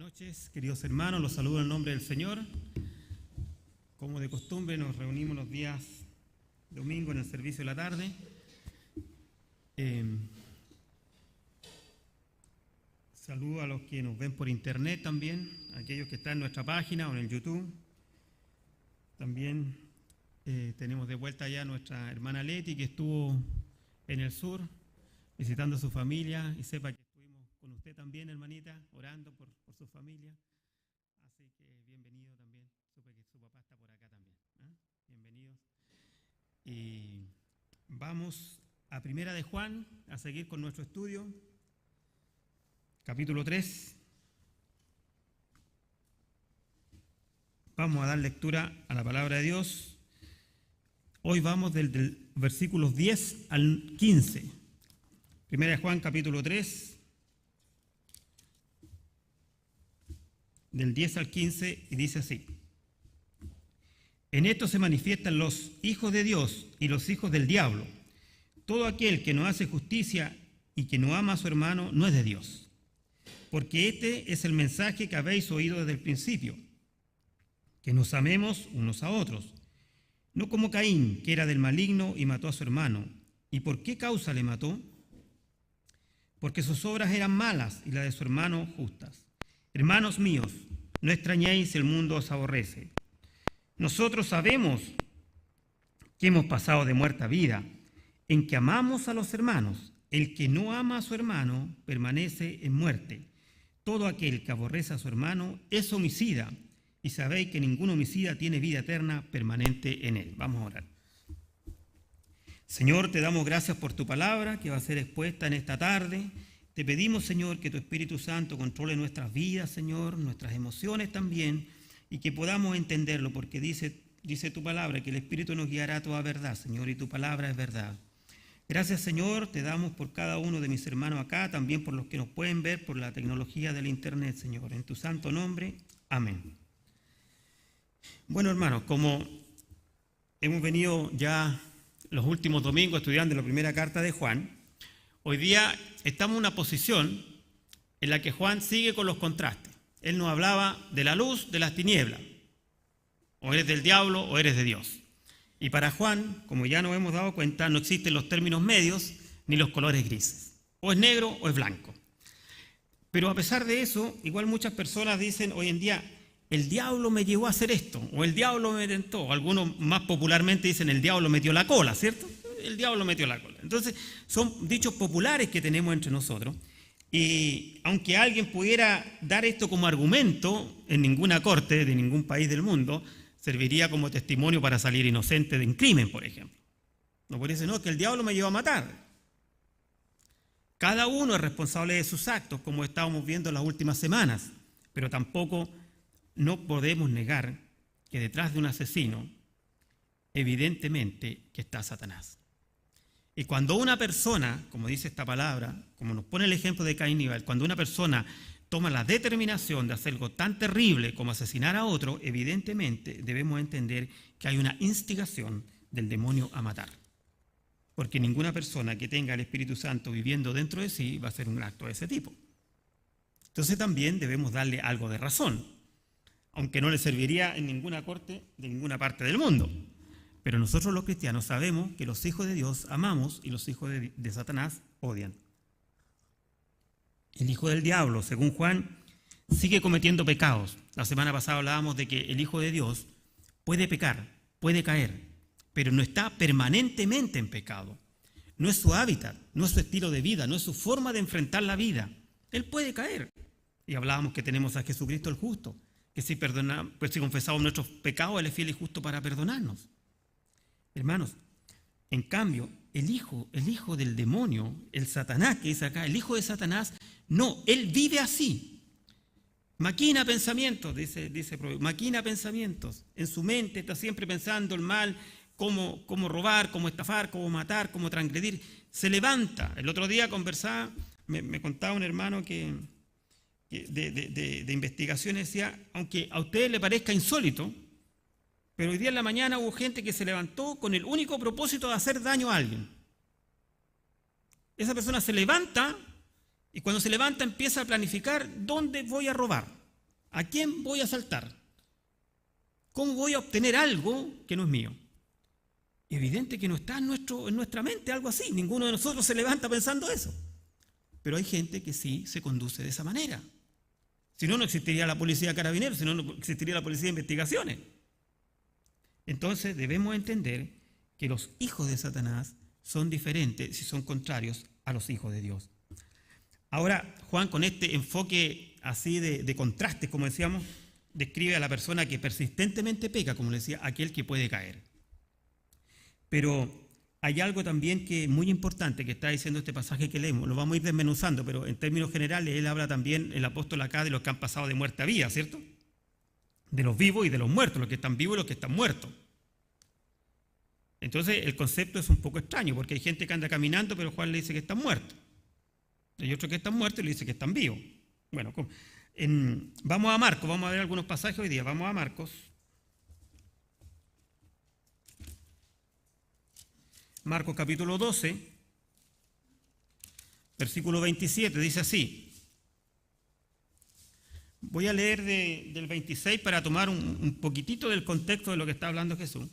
noches, queridos hermanos, los saludo en el nombre del Señor. Como de costumbre, nos reunimos los días domingo en el servicio de la tarde. Saludo a los que nos ven por internet también, a aquellos que están en nuestra página o en el YouTube. También tenemos de vuelta ya a nuestra hermana Leti, que estuvo en el sur visitando a su familia, y sepa que estuvimos con usted también, hermanita, orando por su familia. Así que bienvenido también. Supe que su papá está por acá también. Bienvenidos. Y vamos a Primera de Juan, a seguir con nuestro estudio. Capítulo 3. Vamos a dar lectura a la palabra de Dios. Hoy vamos del versículos 10 al 15. Primera de Juan, capítulo 3, del 10 al 15, y dice así: En esto se manifiestan los hijos de Dios y los hijos del diablo. Todo aquel que no hace justicia y que no ama a su hermano no es de Dios. Porque este es el mensaje que habéis oído desde el principio, que nos amemos unos a otros. No como Caín, que era del maligno y mató a su hermano. ¿Y por qué causa le mató? Porque sus obras eran malas y las de su hermano justas. Hermanos míos, no extrañéis si el mundo os aborrece. Nosotros sabemos que hemos pasado de muerte a vida, en que amamos a los hermanos. El que no ama a su hermano permanece en muerte. Todo aquel que aborrece a su hermano es homicida, y sabéis que ningún homicida tiene vida eterna permanente en él. Vamos a orar. Señor, te damos gracias por tu palabra que va a ser expuesta en esta tarde. Te pedimos, Señor, que tu Espíritu Santo controle nuestras vidas, Señor, nuestras emociones también, y que podamos entenderlo, porque dice tu palabra que el Espíritu nos guiará a toda verdad, Señor, y tu palabra es verdad. Gracias, Señor, te damos por cada uno de mis hermanos acá, también por los que nos pueden ver por la tecnología del internet, Señor. En tu santo nombre, amén. Bueno, hermanos, como hemos venido ya los últimos domingos estudiando la primera carta de Juan, hoy día estamos en una posición en la que Juan sigue con los contrastes. Él nos hablaba de la luz, de las tinieblas. O eres del diablo o eres de Dios. Y para Juan, como ya nos hemos dado cuenta, no existen los términos medios ni los colores grises. O es negro o es blanco. Pero a pesar de eso, igual muchas personas dicen hoy en día: el diablo me llevó a hacer esto, o el diablo me tentó. O algunos más popularmente dicen: el diablo metió la cola, ¿cierto? El diablo metió la cola. Entonces, son dichos populares que tenemos entre nosotros. Y aunque alguien pudiera dar esto como argumento, en ninguna corte de ningún país del mundo serviría como testimonio para salir inocente de un crimen, por ejemplo. No puede decir, no, que el diablo me llevó a matar. Cada uno es responsable de sus actos, como estábamos viendo en las últimas semanas, pero tampoco no podemos negar que detrás de un asesino, evidentemente que está Satanás. Y cuando una persona, como dice esta palabra, como nos pone el ejemplo de Caín y Abel, cuando una persona toma la determinación de hacer algo tan terrible como asesinar a otro, evidentemente debemos entender que hay una instigación del demonio a matar. Porque ninguna persona que tenga el Espíritu Santo viviendo dentro de sí va a hacer un acto de ese tipo. Entonces también debemos darle algo de razón, aunque no le serviría en ninguna corte de ninguna parte del mundo. Pero nosotros los cristianos sabemos que los hijos de Dios amamos y los hijos de Satanás odian. El hijo del diablo, según Juan, sigue cometiendo pecados. La semana pasada hablábamos de que el hijo de Dios puede pecar, puede caer, pero no está permanentemente en pecado. No es su hábitat, no es su estilo de vida, no es su forma de enfrentar la vida. Él puede caer. Y hablábamos que tenemos a Jesucristo el justo, que si confesamos nuestros pecados, Él es fiel y justo para perdonarnos. Hermanos, en cambio, el hijo del demonio, el Satanás que dice acá, el hijo de Satanás, no, él vive así. Maquina pensamientos, dice maquina pensamientos. En su mente está siempre pensando el mal, cómo robar, cómo estafar, cómo matar, cómo transgredir. Se levanta. El otro día conversaba, me contaba un hermano que de investigaciones, decía, aunque a ustedes les parezca insólito, pero hoy día en la mañana hubo gente que se levantó con el único propósito de hacer daño a alguien. Esa persona se levanta y cuando se levanta empieza a planificar dónde voy a robar. ¿A quién voy a asaltar? ¿Cómo voy a obtener algo que no es mío? Evidente que no está en nuestra mente algo así. Ninguno de nosotros se levanta pensando eso. Pero hay gente que sí se conduce de esa manera. Si no, no existiría la policía de carabineros, si no, no existiría la policía de investigaciones. Entonces debemos entender que los hijos de Satanás son diferentes si son contrarios a los hijos de Dios. Ahora, Juan, con este enfoque así de contrastes, como decíamos, describe a la persona que persistentemente peca, como le decía, aquel que puede caer. Pero hay algo también que es muy importante que está diciendo este pasaje que leemos. Lo vamos a ir desmenuzando, pero en términos generales él habla también, el apóstol acá, de los que han pasado de muerte a vida, ¿cierto? De los vivos y de los muertos, los que están vivos y los que están muertos. Entonces el concepto es un poco extraño, porque hay gente que anda caminando, pero Juan le dice que están muertos. Hay otros que están muertos y le dice que están vivos. Bueno, vamos a Marcos, vamos a ver algunos pasajes hoy día. Vamos a Marcos. Marcos capítulo 12, versículo 27, dice así. Voy a leer del 26 para tomar un poquitito del contexto de lo que está hablando Jesús.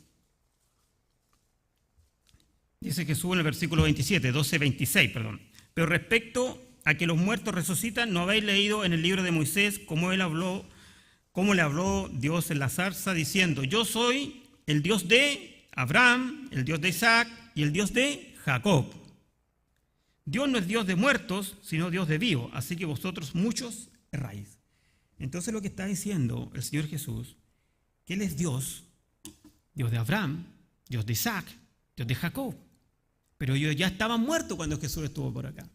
Dice Jesús en el versículo 27, 12, 26, perdón. Pero respecto a que los muertos resucitan, ¿no habéis leído en el libro de Moisés cómo le habló Dios en la zarza, diciendo: yo soy el Dios de Abraham, el Dios de Isaac y el Dios de Jacob? Dios no es Dios de muertos, sino Dios de vivos, así que vosotros muchos erráis. Entonces lo que está diciendo el Señor Jesús, que Él es Dios, Dios de Abraham, Dios de Isaac, Dios de Jacob. Pero ellos ya estaban muertos cuando Jesús estuvo por acá.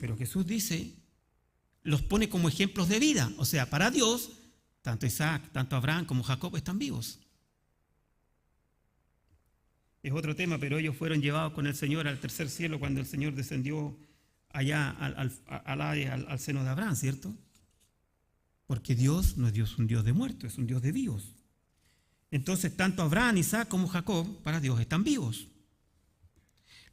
Pero Jesús dice, los pone como ejemplos de vida. O sea, para Dios, tanto Isaac, tanto Abraham como Jacob están vivos. Es otro tema, pero ellos fueron llevados con el Señor al tercer cielo cuando el Señor descendió allá al seno de Abraham, ¿cierto? Porque Dios no es un Dios de muertos, es un Dios de vivos. Entonces, tanto Abraham, Isaac como Jacob, para Dios están vivos.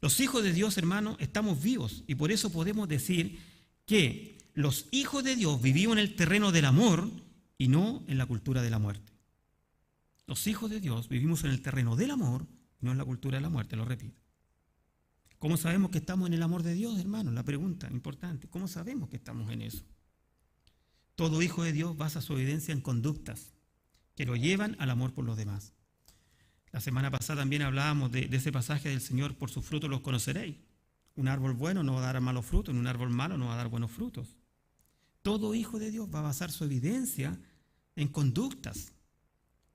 Los hijos de Dios, hermanos, estamos vivos y por eso podemos decir que los hijos de Dios vivimos en el terreno del amor y no en la cultura de la muerte. Los hijos de Dios vivimos en el terreno del amor y no en la cultura de la muerte, lo repito. ¿Cómo sabemos que estamos en el amor de Dios, hermanos? La pregunta importante, ¿cómo sabemos que estamos en eso? Todo hijo de Dios basa su evidencia en conductas que lo llevan al amor por los demás. La semana pasada también hablábamos de ese pasaje del Señor: por sus frutos los conoceréis. Un árbol bueno no va a dar malos frutos, un árbol malo no va a dar buenos frutos. Todo hijo de Dios va a basar su evidencia en conductas.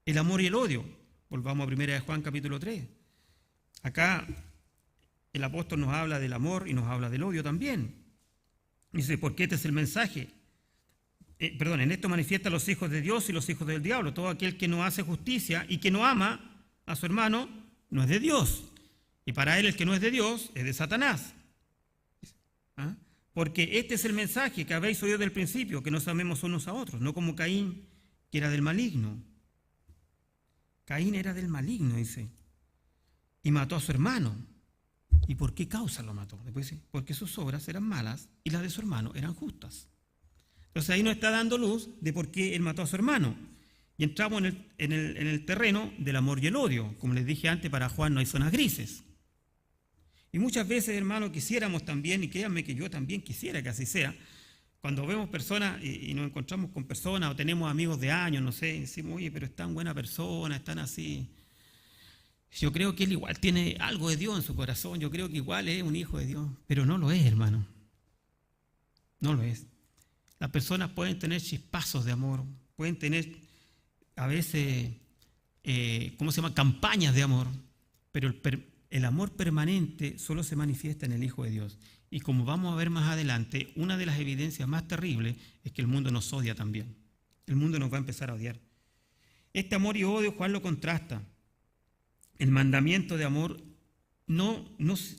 El amor y el odio. Volvamos a 1 Juan capítulo 3. Acá el apóstol nos habla del amor y nos habla del odio también. Dice, porque este es el mensaje. En esto manifiesta los hijos de Dios y los hijos del diablo. Todo aquel que no hace justicia y que no ama a su hermano no es de Dios. Y para él el que no es de Dios es de Satanás. ¿Ah? Porque este es el mensaje que habéis oído del principio, que nos amemos unos a otros, no como Caín, que era del maligno. Caín era del maligno, dice, y mató a su hermano. ¿Y por qué causa lo mató? Después dice, porque sus obras eran malas y las de su hermano eran justas. Entonces ahí nos está dando luz de por qué él mató a su hermano. Y entramos en el terreno del amor y el odio. Como les dije antes, para Juan no hay zonas grises. Y muchas veces, hermano, quisiéramos también, y créanme que yo también quisiera que así sea, cuando vemos personas y nos encontramos con personas o tenemos amigos de años, no sé, decimos, oye, pero es tan buena persona, están así. Yo creo que él igual tiene algo de Dios en su corazón, yo creo que igual es un hijo de Dios, pero no lo es, hermano. No lo es. Las personas pueden tener chispazos de amor, pueden tener a veces, campañas de amor, pero el amor permanente solo se manifiesta en el Hijo de Dios. Y como vamos a ver más adelante, una de las evidencias más terribles es que el mundo nos odia también. El mundo nos va a empezar a odiar. Este amor y odio, Juan lo contrasta. El mandamiento de amor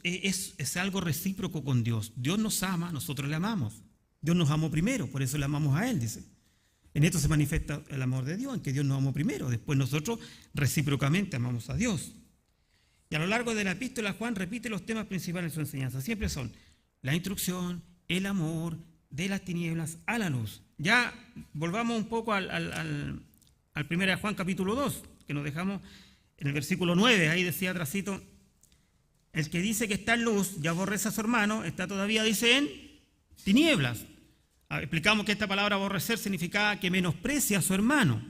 es algo recíproco con Dios. Dios nos ama, nosotros le amamos. Dios nos amó primero, por eso le amamos a Él, dice. En esto se manifiesta el amor de Dios, en que Dios nos amó primero. Después nosotros recíprocamente amamos a Dios. Y a lo largo de la epístola, Juan repite los temas principales de su enseñanza. Siempre son la instrucción, el amor, de las tinieblas a la luz. ya volvamos un poco al 1 Juan capítulo 2, que nos dejamos en el versículo 9, ahí decía atrasito, el que dice que está en luz y aborrece a su hermano, está todavía, dice, en tinieblas. Explicamos que esta palabra aborrecer significaba que menosprecia a su hermano,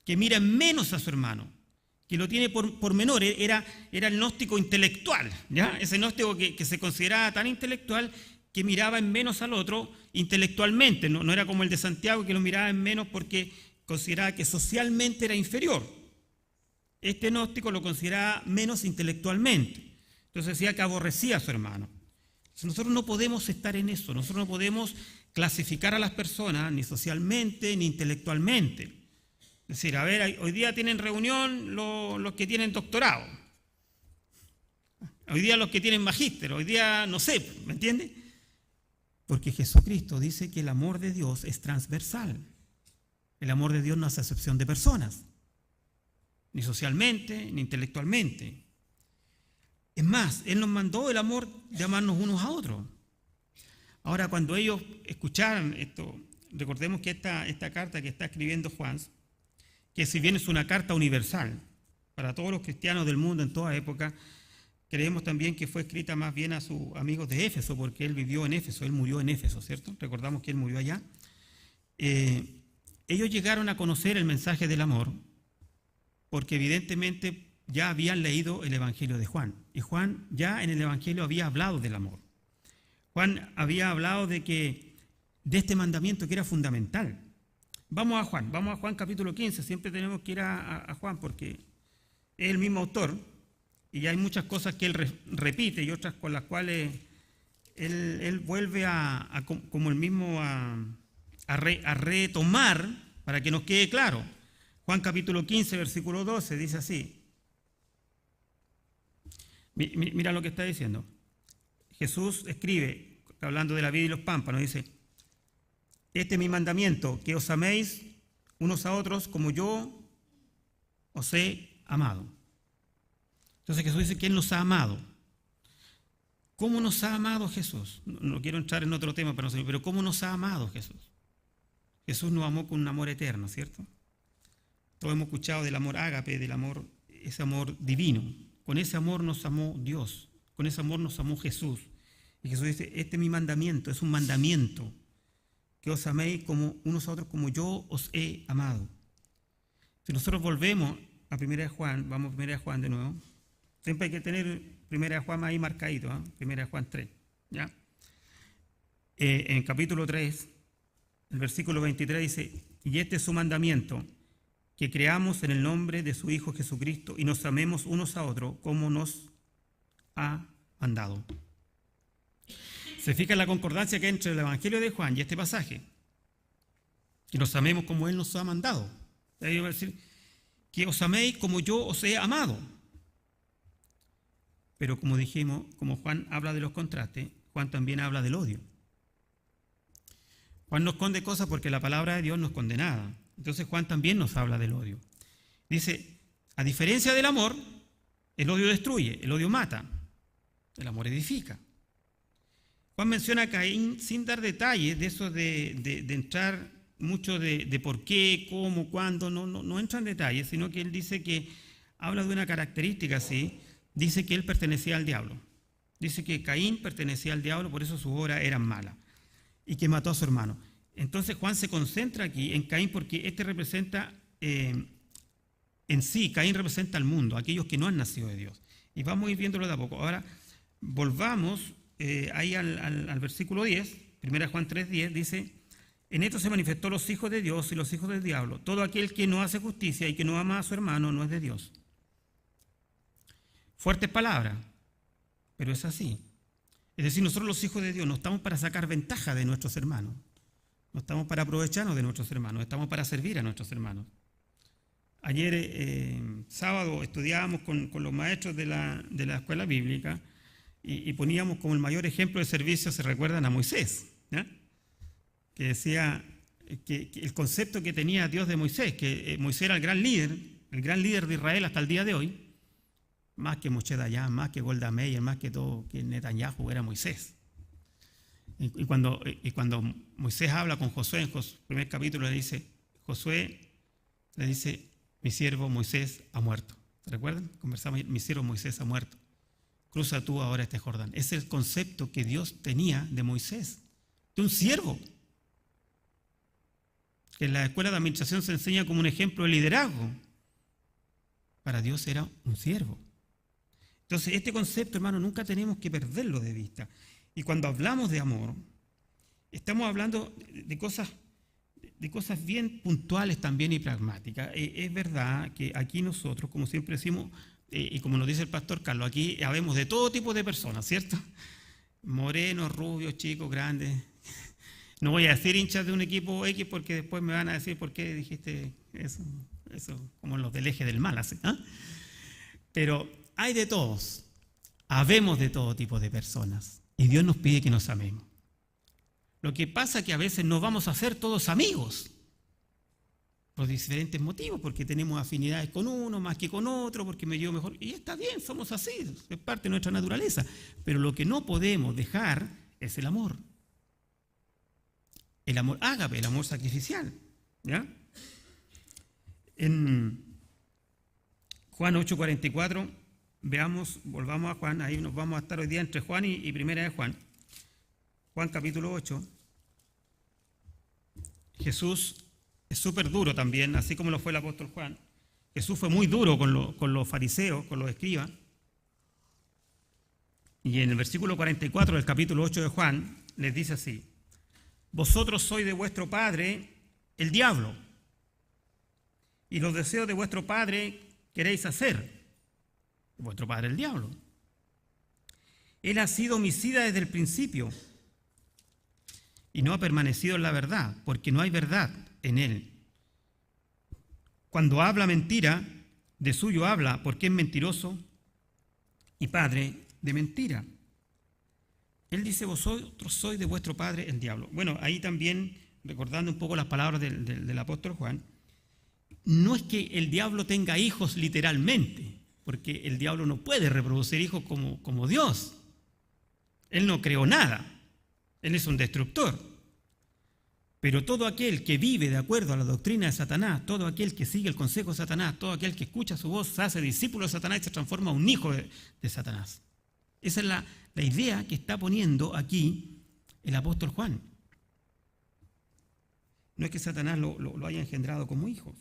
que mira menos a su hermano, que lo tiene por menor. Era el gnóstico intelectual, ¿ya? Ese gnóstico que se consideraba tan intelectual que miraba en menos al otro intelectualmente. No era como el de Santiago, que lo miraba en menos porque consideraba que socialmente era inferior. Este gnóstico lo consideraba menos intelectualmente. Entonces decía que aborrecía a su hermano. Entonces nosotros no podemos estar en eso. Nosotros no podemos clasificar a las personas ni socialmente ni intelectualmente. Es decir, a ver, hoy día tienen reunión los que tienen doctorado. Hoy día los que tienen magíster. Hoy día, no sé, ¿me entiende? Porque Jesucristo dice que el amor de Dios es transversal. El amor de Dios no hace excepción de personas, ni socialmente, ni intelectualmente. Es más, Él nos mandó el amor de amarnos unos a otros. Ahora, cuando ellos escucharan esto, recordemos que esta carta que está escribiendo Juan, que si bien es una carta universal para todos los cristianos del mundo en toda época, creemos también que fue escrita más bien a sus amigos de Éfeso, porque él vivió en Éfeso, él murió en Éfeso, ¿cierto? Recordamos que él murió allá. Ellos llegaron a conocer el mensaje del amor porque evidentemente ya habían leído el Evangelio de Juan. Y Juan ya en el Evangelio había hablado del amor. Juan había hablado de este mandamiento que era fundamental. Vamos a Juan capítulo 15. Siempre tenemos que ir a Juan porque es el mismo autor y hay muchas cosas que él repite y otras con las cuales él vuelve como el mismo a retomar para que nos quede claro. Juan capítulo 15, versículo 12, dice así. Mira lo que está diciendo. Jesús escribe, hablando de la vid y los pámpanos, dice, este es mi mandamiento, que os améis unos a otros como yo os he amado. Entonces Jesús dice que Él nos ha amado. ¿Cómo nos ha amado Jesús? No quiero entrar en otro tema, pero ¿cómo nos ha amado Jesús? Jesús nos amó con un amor eterno, ¿cierto? Todos hemos escuchado del amor ágape, del amor, ese amor divino. Con ese amor nos amó Dios, con ese amor nos amó Jesús. Y Jesús dice, este es mi mandamiento, es un mandamiento, que os améis como unos a otros como yo os he amado. Si nosotros volvemos a 1 Juan, vamos a 1 Juan de nuevo, siempre hay que tener 1 Juan ahí marcadito, ¿eh? 1 Juan 3, ¿ya? En el capítulo 3, el versículo 23 dice, y este es su mandamiento, que creamos en el nombre de su Hijo Jesucristo y nos amemos unos a otros como nos ha mandado. Se fija en la concordancia que hay entre el Evangelio de Juan y este pasaje. Que nos amemos como Él nos ha mandado. Ahí va a decir, que os améis como yo os he amado. Pero como dijimos, como Juan habla de los contrastes, Juan también habla del odio. Juan no esconde cosas porque la palabra de Dios no esconde nada. Entonces Juan también nos habla del odio. Dice, a diferencia del amor, el odio destruye, el odio mata, el amor edifica. Juan menciona a Caín sin dar detalles de eso de entrar mucho de por qué, cómo, cuándo, no entra en detalles, sino que él dice que habla de una característica así, dice que él pertenecía al diablo. Dice que Caín pertenecía al diablo, por eso sus obras eran malas, y que mató a su hermano. Entonces Juan se concentra aquí en Caín porque este representa en sí, Caín representa al mundo, aquellos que no han nacido de Dios. Y vamos a ir viéndolo de a poco. Ahora, volvamos ahí al versículo 10, 1 Juan 3:10, dice, en esto se manifestó los hijos de Dios y los hijos del diablo. Todo aquel que no hace justicia y que no ama a su hermano no es de Dios. Fuertes palabras, pero es así. Es decir, nosotros los hijos de Dios no estamos para sacar ventaja de nuestros hermanos. No estamos para aprovecharnos de nuestros hermanos, estamos para servir a nuestros hermanos. Ayer, sábado, estudiábamos con los maestros de la escuela bíblica y poníamos como el mayor ejemplo de servicio, se recuerdan a Moisés, ¿ya? Que decía que el concepto que tenía Dios de Moisés, que Moisés era el gran líder de Israel hasta el día de hoy, más que Moshe Dayan, más que Golda Meir, más que todo, que Netanyahu, era Moisés. Y cuando Moisés habla con Josué en el primer capítulo, Josué le dice, mi siervo Moisés ha muerto. ¿Se recuerdan? Conversamos, mi siervo Moisés ha muerto. Cruza tú ahora este Jordán. Ese es el concepto que Dios tenía de Moisés, de un siervo. Que en la escuela de administración se enseña como un ejemplo de liderazgo. Para Dios era un siervo. Entonces, este concepto, hermano, nunca tenemos que perderlo de vista. Y cuando hablamos de amor, estamos hablando de cosas bien puntuales también y pragmáticas. Es verdad que aquí nosotros, como siempre decimos, y como nos dice el pastor Carlos, aquí habemos de todo tipo de personas, ¿cierto? Morenos, rubios, chicos, grandes. No voy a decir hinchas de un equipo X porque después me van a decir por qué dijiste eso como los del eje del mal, ¿eh? Pero hay de todos, habemos de todo tipo de personas y Dios nos pide que nos amemos. Lo que pasa es que a veces no vamos a ser todos amigos por diferentes motivos, porque tenemos afinidades con uno más que con otro, porque me llevo mejor, y está bien, somos así, es parte de nuestra naturaleza, pero lo que no podemos dejar es el amor. El amor ágape, el amor sacrificial, ¿ya? En Juan 8:44, volvamos a Juan, ahí nos vamos a estar hoy día entre Juan y primera de Juan. Juan capítulo 8. Jesús es súper duro también, así como lo fue el apóstol Juan. Jesús fue muy duro con los fariseos, con los escribas. Y en el versículo 44 del capítulo 8 de Juan, les dice así: vosotros sois de vuestro padre el diablo, y los deseos de vuestro padre queréis hacer. Vuestro padre el diablo. Él ha sido homicida desde el principio y no ha permanecido en la verdad, porque no hay verdad en él. Cuando habla mentira, de suyo habla, porque es mentiroso y padre de mentira. Él dice, vosotros sois de vuestro padre el diablo. Bueno, ahí también, recordando un poco las palabras del apóstol Juan, no es que el diablo tenga hijos literalmente, porque el diablo no puede reproducir hijos como Dios. Él no creó nada, él es un destructor. Pero todo aquel que vive de acuerdo a la doctrina de Satanás, todo aquel que sigue el consejo de Satanás, todo aquel que escucha su voz, se hace discípulo de Satanás y se transforma en un hijo de Satanás. Esa es la idea que está poniendo aquí el apóstol Juan. No es que Satanás lo haya engendrado como hijos.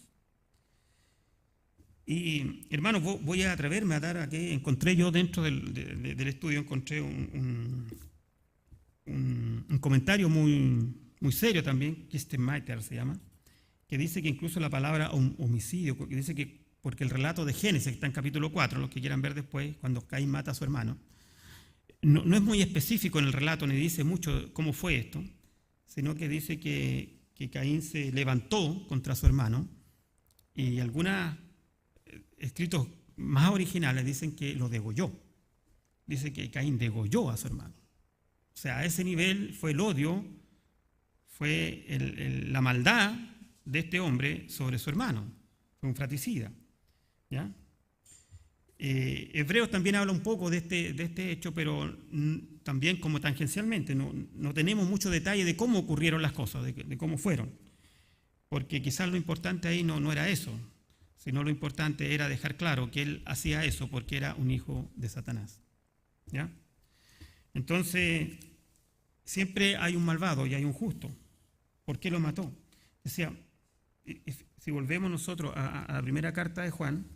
Y hermanos, voy a atreverme a dar aquí, encontré yo dentro del estudio, encontré un comentario muy serio también, Kistenmacher se llama, que dice que incluso la palabra homicidio, que dice que, porque el relato de Génesis, que está en capítulo 4, los que quieran ver después, cuando Caín mata a su hermano, no es muy específico en el relato, ni dice mucho cómo fue esto, sino que dice que Caín se levantó contra su hermano, y algunos escritos más originales dicen que lo degolló. Dice que Caín degolló a su hermano. O sea, a ese nivel fue el odio, fue la maldad de este hombre sobre su hermano. Fue un fratricida, ¿ya? Hebreos también habla un poco de este hecho, pero también como tangencialmente. No tenemos mucho detalle de cómo ocurrieron las cosas, de cómo fueron. Porque quizás lo importante ahí no era eso, sino lo importante era dejar claro que él hacía eso porque era un hijo de Satanás, ¿ya? Entonces, siempre hay un malvado y hay un justo. ¿Por qué lo mató? Decía, si volvemos nosotros a la primera carta de Juan,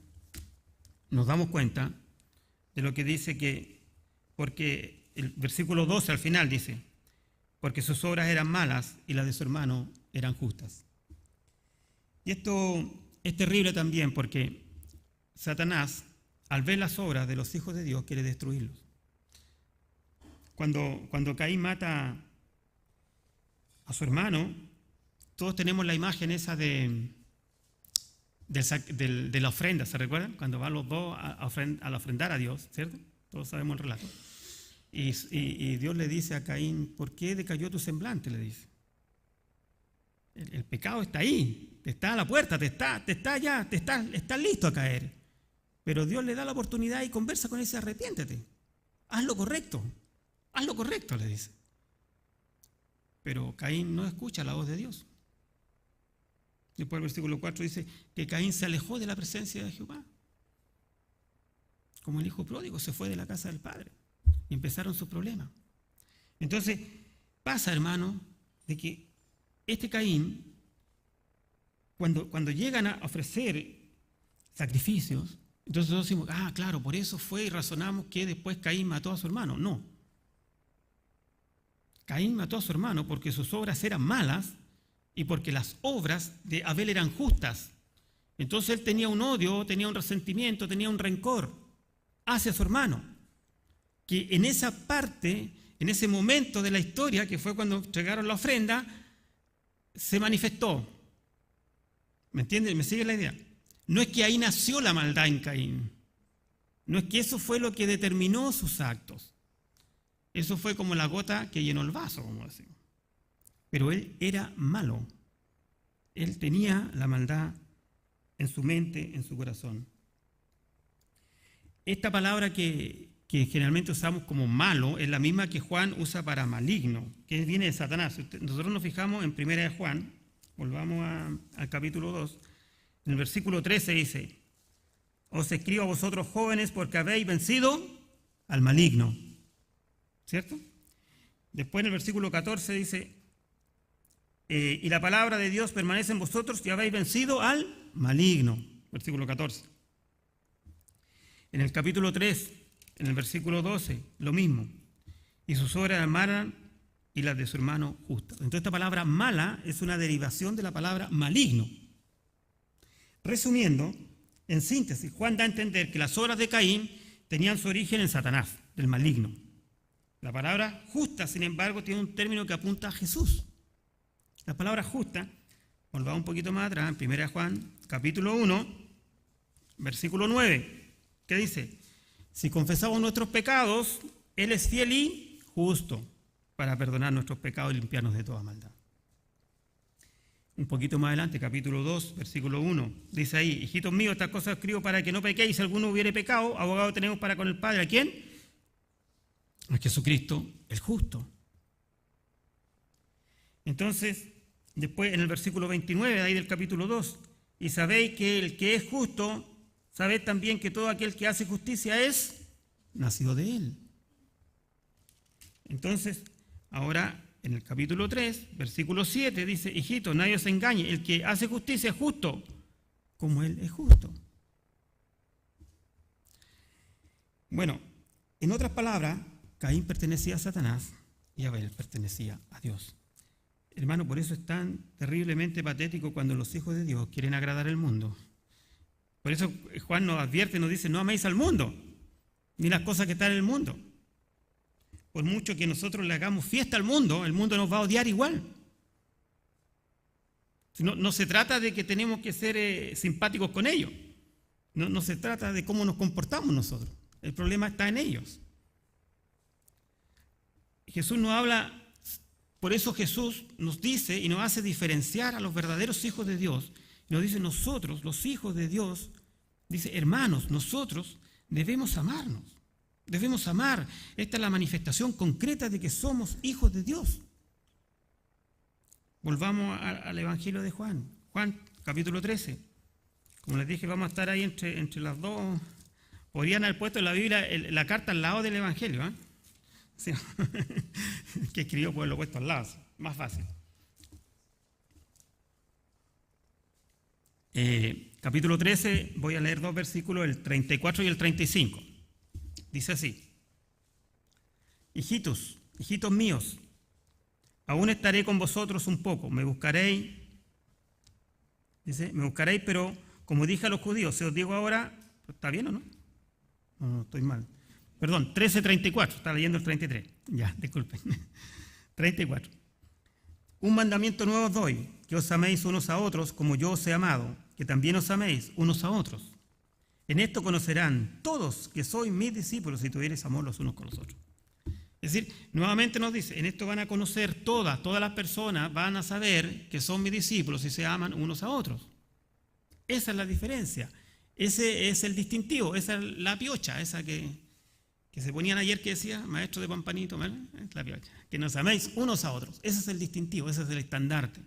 nos damos cuenta de lo que dice porque el versículo 12 al final dice, porque sus obras eran malas y las de su hermano eran justas. Y esto es terrible también porque Satanás, al ver las obras de los hijos de Dios, quiere destruirlos. Cuando Caín mata a su hermano, todos tenemos la imagen esa de la ofrenda, ¿se recuerdan? Cuando van los dos a ofrendar a Dios, ¿cierto? Todos sabemos el relato. Y Dios le dice a Caín, ¿por qué decayó tu semblante? Le dice. El pecado está ahí, te está a la puerta, estás listo a caer. Pero Dios le da la oportunidad y conversa con él y dice, arrepiéntete, haz lo correcto, le dice. pero Caín no escucha la voz de Dios. Después el versículo 4 dice que Caín se alejó de la presencia de Jehová. Como el hijo pródigo se fue de la casa del padre. Y empezaron sus problemas. Entonces, pasa, hermano, de que este Caín, cuando llegan a ofrecer sacrificios, entonces nosotros decimos, claro, por eso fue y razonamos que después Caín mató a su hermano. No. Caín mató a su hermano porque sus obras eran malas y porque las obras de Abel eran justas. Entonces él tenía un odio, tenía un resentimiento, tenía un rencor hacia su hermano, que en esa parte, en ese momento de la historia, que fue cuando entregaron la ofrenda, se manifestó. ¿Me entienden? ¿Me sigue la idea? No es que ahí nació la maldad en Caín. No es que eso fue lo que determinó sus actos. Eso fue como la gota que llenó el vaso, como decimos. Pero él era malo. Él tenía la maldad en su mente, en su corazón. Esta palabra que generalmente usamos como malo es la misma que Juan usa para maligno, que viene de Satanás. Nosotros nos fijamos en 1 de Juan, volvamos al capítulo 2, en el versículo 13 dice: os escribo a vosotros jóvenes porque habéis vencido al maligno. ¿Cierto? Después en el versículo 14 dice: y la palabra de Dios permanece en vosotros y habéis vencido al maligno. Versículo 14. En el capítulo 3, en el versículo 12, lo mismo. Y sus obras eran malas y las de su hermano justas. Entonces esta palabra mala es una derivación de la palabra maligno. Resumiendo, en síntesis, Juan da a entender que las obras de Caín tenían su origen en Satanás, del maligno. La palabra justa, sin embargo, tiene un término que apunta a Jesús. La palabra justa, volvamos un poquito más atrás, en 1 Juan, capítulo 1, versículo 9. ¿Qué dice? Si confesamos nuestros pecados, Él es fiel y justo para perdonar nuestros pecados y limpiarnos de toda maldad. Un poquito más adelante, capítulo 2, versículo 1, dice ahí: hijitos míos, estas cosas escribo para que no pequéis. Si alguno hubiere pecado, abogado tenemos para con el Padre. ¿A quién? A Jesucristo, el justo. Entonces, después en el versículo 29, de ahí del capítulo 2, y sabéis que el que es justo, sabed también que todo aquel que hace justicia es nacido de él. Entonces, ahora en el capítulo 3, versículo 7, dice: hijitos, nadie os engañe, el que hace justicia es justo, como él es justo. Bueno, en otras palabras, Caín pertenecía a Satanás y Abel pertenecía a Dios. Hermano, por eso es tan terriblemente patético cuando los hijos de Dios quieren agradar al mundo. Por eso Juan nos advierte, nos dice: no améis al mundo, ni las cosas que están en el mundo. Por mucho que nosotros le hagamos fiesta al mundo, el mundo nos va a odiar igual. No se trata de que tenemos que ser simpáticos con ellos. No se trata de cómo nos comportamos nosotros. El problema está en ellos. Jesús nos habla, por eso Jesús nos dice y nos hace diferenciar a los verdaderos hijos de Dios. Nos dice: nosotros, los hijos de Dios, dice: hermanos, nosotros debemos amarnos. Debemos amar. Esta es la manifestación concreta de que somos hijos de Dios. Volvamos al Evangelio de Juan. Juan, capítulo 13. Como les dije, vamos a estar ahí entre las dos. Podrían haber puesto en la Biblia la carta al lado del Evangelio, ¿eh? Sí. Que escribió, pues lo he puesto al lado. Más fácil. Capítulo 13, voy a leer dos versículos, el 34 y el 35. Dice así: hijitos míos, aún estaré con vosotros un poco, me buscaréis, pero como dije a los judíos, se os digo ahora, ¿está bien o no? No, estoy mal. Perdón, 13:34, está leyendo el 33. Ya, disculpen. 34. Un mandamiento nuevo os doy, que os améis unos a otros como yo os he amado, que también os améis unos a otros. En esto conocerán todos que sois mis discípulos si tuviereis amor los unos con los otros. Es decir, nuevamente nos dice: en esto van a conocer todas las personas van a saber que son mis discípulos si se aman unos a otros. Esa es la diferencia. Ese es el distintivo, esa es la piocha, esa que Que se ponían ayer que decía, maestro de Pampanito, que nos améis unos a otros. Ese es el distintivo, ese es el estandarte.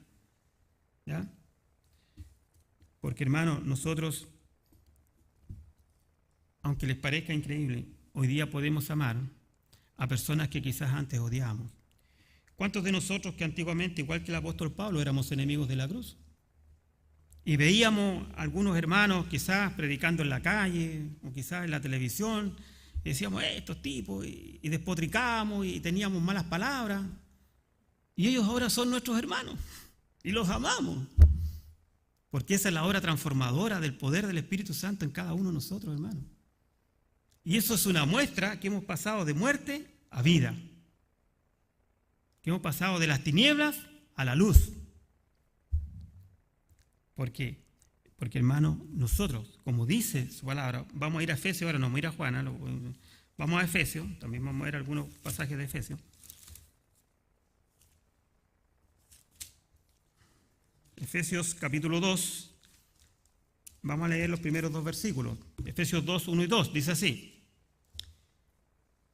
¿Ya? Porque, hermano, nosotros, aunque les parezca increíble, hoy día podemos amar a personas que quizás antes odiábamos. ¿Cuántos de nosotros que antiguamente, igual que el apóstol Pablo, éramos enemigos de la cruz? Y veíamos a algunos hermanos quizás predicando en la calle o quizás en la televisión, y decíamos, estos tipos, y despotricábamos y teníamos malas palabras. Y ellos ahora son nuestros hermanos y los amamos. Porque esa es la obra transformadora del poder del Espíritu Santo en cada uno de nosotros, hermanos. Y eso es una muestra que hemos pasado de muerte a vida. Que hemos pasado de las tinieblas a la luz. ¿Por qué? Porque, hermano, nosotros, como dice su palabra, vamos a ir a Efesios, ahora no vamos a ir a Juana, vamos a Efesios, también vamos a ver algunos pasajes de Efesios. Efesios capítulo 2, vamos a leer los primeros 2 versículos. Efesios 2, 1 y 2, dice así.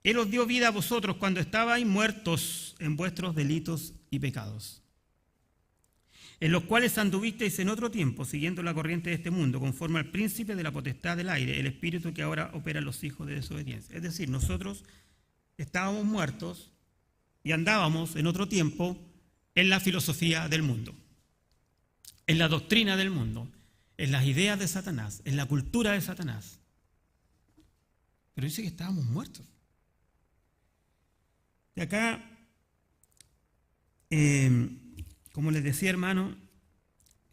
Él os dio vida a vosotros cuando estabais muertos en vuestros delitos y pecados, en los cuales anduvisteis en otro tiempo, siguiendo la corriente de este mundo, conforme al príncipe de la potestad del aire, el espíritu que ahora opera en los hijos de desobediencia. Es decir, nosotros estábamos muertos y andábamos en otro tiempo en la filosofía del mundo, en la doctrina del mundo, en las ideas de Satanás, en la cultura de Satanás. Pero dice que estábamos muertos. Y acá, como les decía, hermano,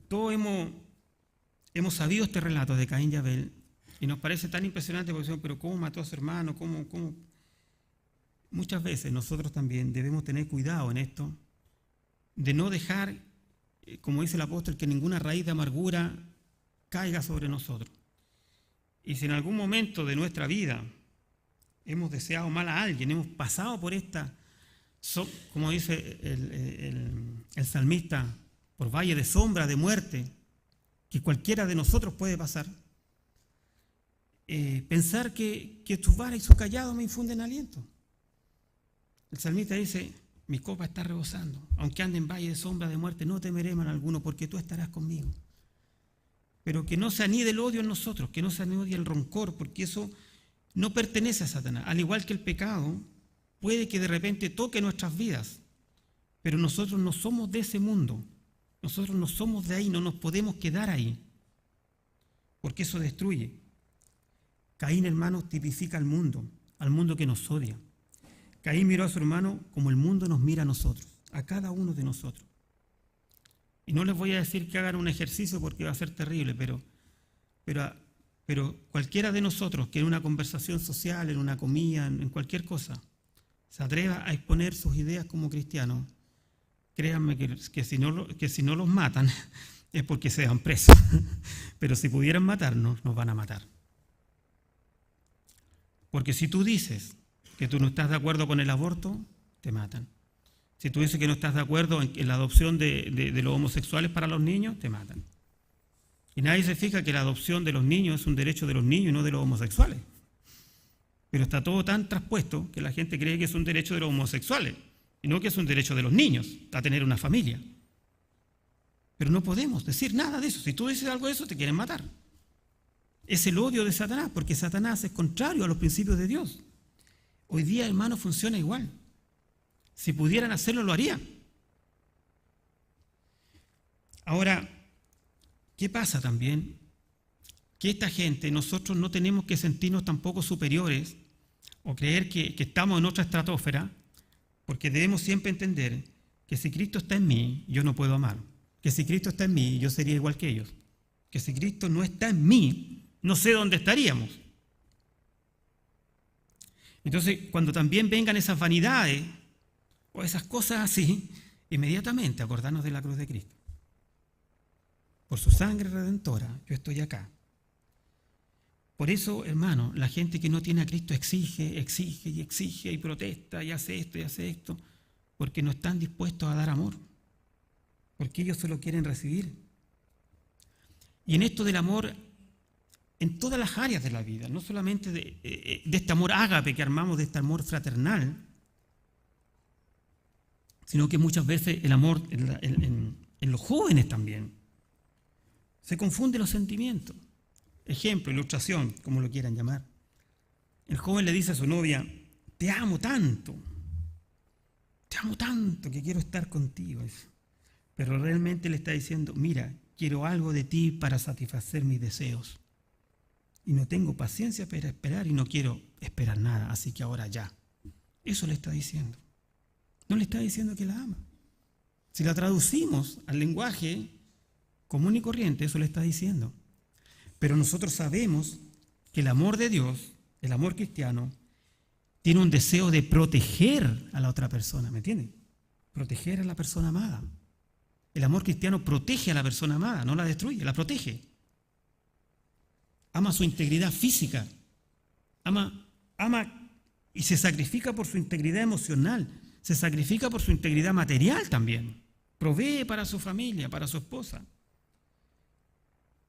todos hemos sabido este relato de Caín y Abel y nos parece tan impresionante porque decimos, pero ¿cómo mató a su hermano? ¿Cómo? Muchas veces nosotros también debemos tener cuidado en esto, de no dejar, como dice el apóstol, que ninguna raíz de amargura caiga sobre nosotros. Y si en algún momento de nuestra vida hemos deseado mal a alguien, hemos pasado por esta, como dice el salmista, por valle de sombra, de muerte, que cualquiera de nosotros puede pasar, pensar que tu vara y su callado me infunden aliento. El salmista dice, mi copa está rebosando, aunque ande en valle de sombra de muerte, no temeré mal alguno, porque tú estarás conmigo. Pero que no se anide el odio en nosotros, que no se anide el rencor, porque eso no pertenece a Satanás. Al igual que el pecado, puede que de repente toque nuestras vidas, pero nosotros no somos de ese mundo, nosotros no somos de ahí, no nos podemos quedar ahí, porque eso destruye. Caín, hermanos, tipifica al mundo que nos odia. Caín miró a su hermano como el mundo nos mira a nosotros, a cada uno de nosotros. Y no les voy a decir que hagan un ejercicio porque va a ser terrible, pero cualquiera de nosotros que en una conversación social, en una comida, en cualquier cosa, se atreva a exponer sus ideas como cristiano, créanme que si no los matan es porque se van presos. Pero si pudieran matarnos, nos van a matar. Porque si tú dices que tú no estás de acuerdo con el aborto, te matan. Si tú dices que no estás de acuerdo en la adopción de los homosexuales para los niños, te matan. Y nadie se fija que la adopción de los niños es un derecho de los niños y no de los homosexuales. Pero está todo tan traspuesto que la gente cree que es un derecho de los homosexuales y no que es un derecho de los niños a tener una familia. Pero no podemos decir nada de eso. Si tú dices algo de eso, te quieren matar. Es el odio de Satanás, porque Satanás es contrario a los principios de Dios. Hoy día, hermano, funciona igual. Si pudieran hacerlo, lo harían. Ahora, ¿qué pasa también? Que esta gente, nosotros no tenemos que sentirnos tampoco superiores o creer que estamos en otra estratosfera, porque debemos siempre entender que si Cristo está en mí, yo no puedo amar. Que si Cristo está en mí, yo sería igual que ellos. Que si Cristo no está en mí, no sé dónde estaríamos. Entonces, cuando también vengan esas vanidades o esas cosas así, inmediatamente acordarnos de la cruz de Cristo. Por su sangre redentora, yo estoy acá. Por eso, hermano, la gente que no tiene a Cristo exige y protesta y hace esto, porque no están dispuestos a dar amor, porque ellos solo quieren recibir. Y en esto del amor, en todas las áreas de la vida, no solamente de este amor ágape que armamos, de este amor fraternal, sino que muchas veces el amor en los jóvenes también. Se confunden los sentimientos. Ejemplo, ilustración, como lo quieran llamar. El joven le dice a su novia, te amo tanto que quiero estar contigo. Pero realmente le está diciendo, mira, quiero algo de ti para satisfacer mis deseos. Y no tengo paciencia para esperar y no quiero esperar nada, así que ahora ya. Eso le está diciendo. No le está diciendo que la ama. Si la traducimos al lenguaje común y corriente, eso le está diciendo. Pero nosotros sabemos que el amor de Dios, el amor cristiano, tiene un deseo de proteger a la otra persona, ¿me entienden? Proteger a la persona amada. El amor cristiano protege a la persona amada, no la destruye, la protege. Ama su integridad física, ama y se sacrifica por su integridad emocional, se sacrifica por su integridad material también. Provee para su familia, para su esposa.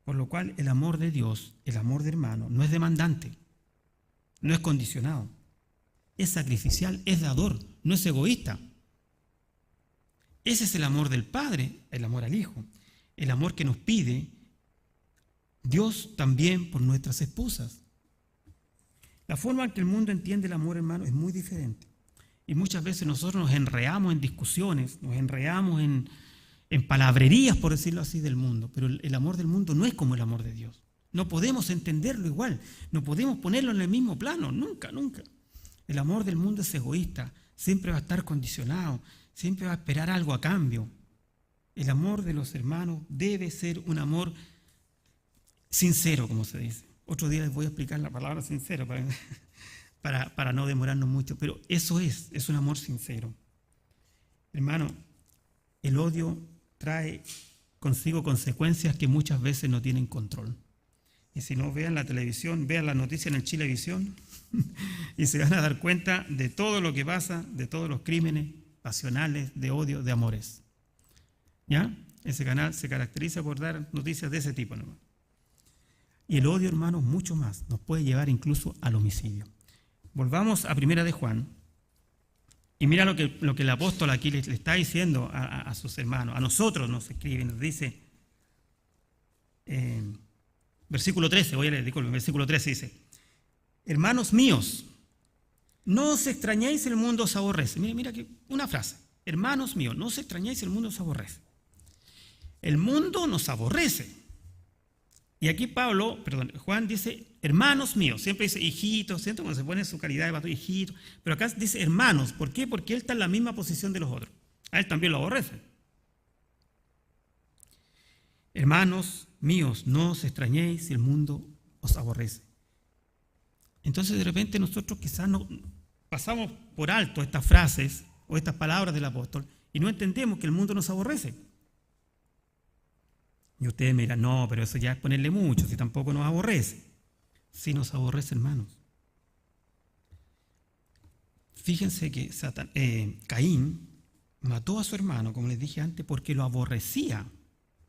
Por lo cual el amor de Dios, el amor de hermano, no es demandante, no es condicionado, es sacrificial, es dador, no es egoísta. Ese es el amor del Padre, el amor al Hijo, el amor que nos pide Dios también por nuestras esposas. La forma en que el mundo entiende el amor, hermano, es muy diferente. Y muchas veces nosotros nos enredamos en discusiones, nos enredamos en palabrerías, por decirlo así, del mundo. Pero el amor del mundo no es como el amor de Dios. No podemos entenderlo igual, no podemos ponerlo en el mismo plano, nunca, nunca. El amor del mundo es egoísta, siempre va a estar condicionado, siempre va a esperar algo a cambio. El amor de los hermanos debe ser un amor sincero, como se dice. Otro día les voy a explicar la palabra sincero para no demorarnos mucho, pero eso es un amor sincero. Hermano, el odio trae consigo consecuencias que muchas veces no tienen control. Y si no, vean la televisión, vean la noticia en el Chilevisión y se van a dar cuenta de todo lo que pasa, de todos los crímenes pasionales, de odio, de amores. ¿Ya? Ese canal se caracteriza por dar noticias de ese tipo, ¿no? Y el odio, hermanos, mucho más, nos puede llevar incluso al homicidio. Volvamos a 1 de Juan, y mira lo que el apóstol aquí le está diciendo a sus hermanos, a nosotros nos escribe, nos dice, versículo 13, voy a leer, disculpen, versículo 13 dice, hermanos míos, no os extrañéis, el mundo os aborrece. Mira que una frase, hermanos míos, no os extrañéis, el mundo os aborrece. El mundo nos aborrece. Y aquí Juan dice, hermanos míos, siempre dice hijitos, siempre cuando se pone su calidad de patrón, hijito, pero acá dice hermanos, ¿por qué? Porque él está en la misma posición de los otros, a él también lo aborrece. Hermanos míos, no os extrañéis si el mundo os aborrece. Entonces de repente nosotros quizás no pasamos por alto estas frases o estas palabras del apóstol y no entendemos que el mundo nos aborrece. Y ustedes me dirán, no, pero eso ya es ponerle mucho, si tampoco nos aborrece. Sí nos aborrece, hermanos. Fíjense que Caín mató a su hermano, como les dije antes, porque lo aborrecía.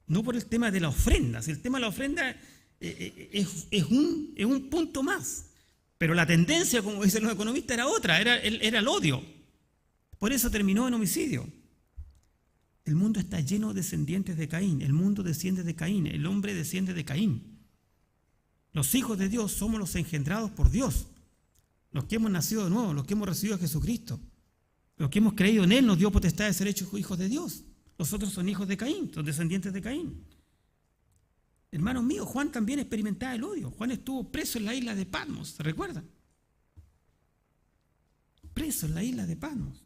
No por el tema de la ofrenda. Si el tema de la ofrenda es un punto más. Pero la tendencia, como dicen los economistas, era otra, era el odio. Por eso terminó en homicidio. El mundo está lleno de descendientes de Caín. El mundo desciende de Caín. El hombre desciende de Caín. Los hijos de Dios somos los engendrados por Dios. Los que hemos nacido de nuevo, los que hemos recibido a Jesucristo. Los que hemos creído en Él nos dio potestad de ser hechos hijos de Dios. Los otros son hijos de Caín, son descendientes de Caín. Hermanos míos, Juan también experimentaba el odio. Juan estuvo preso en la isla de Patmos, ¿se recuerdan? Preso en la isla de Patmos.